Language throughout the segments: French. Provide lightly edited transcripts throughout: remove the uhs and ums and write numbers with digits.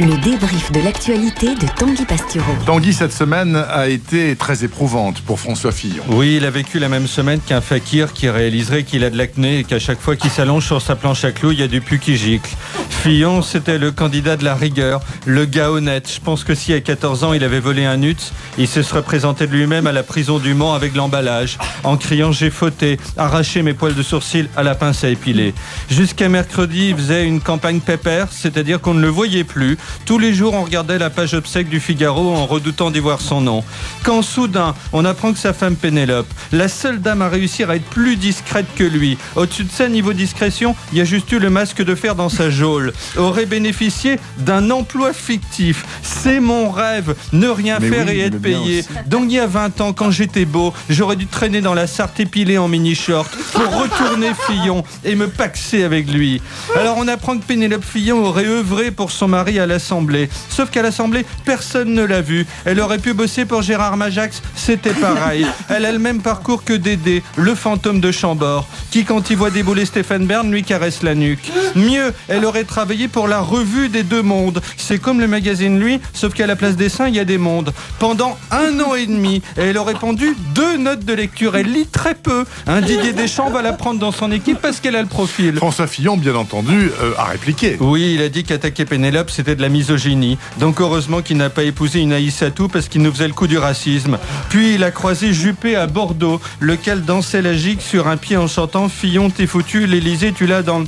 Le débrief de l'actualité de Tanguy Pastureau. Tanguy, cette semaine a été très éprouvante pour François Fillon. Oui, il a vécu la même semaine qu'un fakir qui réaliserait qu'il a de l'acné et qu'à chaque fois qu'il s'allonge sur sa planche à clous, il y a du pus qui gicle. Fillon, c'était le candidat de la rigueur, le gars honnête. Je pense que si à 14 ans il avait volé un nut, il se serait présenté de lui-même à la prison du Mans avec l'emballage, en criant « j'ai fauté, arraché mes poils de sourcil à la pince à épiler ». Jusqu'à mercredi, il faisait une campagne pépère, c'est-à-dire qu'on ne le voyait plus. Tous les jours, on regardait la page obsèque du Figaro en redoutant d'y voir son nom. Quand soudain, on apprend que sa femme Pénélope, la seule dame à réussir à être plus discrète que lui, au-dessus de ça, niveau discrétion, il y a juste eu le masque de fer dans sa geôle, aurait bénéficié d'un emploi fictif. C'est mon rêve, ne rien faire et être payé. Donc il y a 20 ans, quand j'étais beau, j'aurais dû traîner dans la Sarthe épilée en mini-short pour retourner Fillon et me paxer avec lui. Alors on apprend que Pénélope Fillon aurait œuvré pour son mari à l'Assemblée. Sauf qu'à l'Assemblée, personne ne l'a vue. Elle aurait pu bosser pour Gérard Majax, c'était pareil. Elle a le même parcours que Dédé, le fantôme de Chambord, qui quand il voit débouler Stéphane Bern, lui caresse la nuque. Mieux, elle aurait travaillé pour la revue des Deux Mondes. C'est comme le magazine Lui, sauf qu'à la place des seins, il y a des mondes. Pendant 1 an et demi, et elle aurait pendu 2 notes de lecture. Elle lit très peu. Didier Deschamps va la prendre dans son équipe parce qu'elle a le profil. François Fillon, bien entendu, a répliqué. Oui, il a dit qu'attaquer Pénélope, c'était de la misogynie. Donc heureusement qu'il n'a pas épousé une Aïssatou parce qu'il nous faisait le coup du racisme. Puis il a croisé Juppé à Bordeaux, lequel dansait la gigue sur un pied en chantant « Fillon, t'es foutu, l'Élysée, tu l'as dans le... »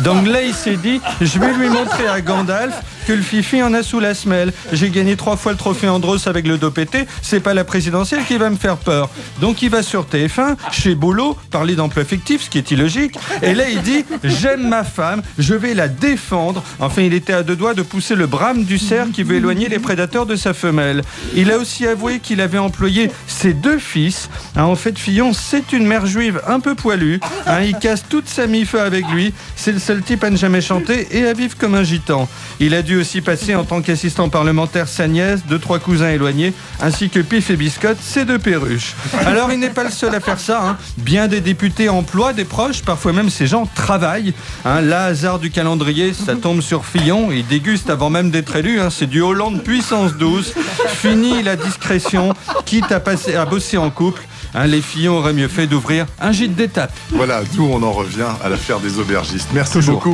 Donc là, il s'est dit « Je vais lui montrer à Gandalf que le fifi en a sous la semelle. J'ai gagné 3 fois le trophée Andros avec le dos pété, c'est pas la présidentielle qui va me faire peur. » Donc il va sur TF1, chez Boulot, parler d'emploi fictif, ce qui est illogique. Et là, il dit « J'aime ma femme, je vais la défendre. » Enfin, il était à 2 doigts de pousser le brame du cerf qui veut éloigner les prédateurs de sa femelle. Il a aussi avoué qu'il avait employé ses 2 fils. En fait, Fillon, c'est une mère juive un peu poilue. Il casse toute sa mi-feu avec lui. C'est le seul type à ne jamais chanter et à vivre comme un gitan. Il a dû aussi passer en tant qu'assistant parlementaire sa nièce, 2-3 cousins éloignés, ainsi que Pif et Biscotte, ses 2 perruches. Alors, il n'est pas le seul à faire ça. Bien des députés emploient des proches, parfois même ces gens travaillent. Là, hasard du calendrier, ça tombe sur Fillon. Il déguste avant même d'être élu. C'est du Hollande puissance 12. Fini la discrétion, quitte à bosser en couple. Les Fillons auraient mieux fait d'ouvrir un gîte d'étape. Voilà, d'où on en revient à l'affaire des aubergistes. Merci beaucoup.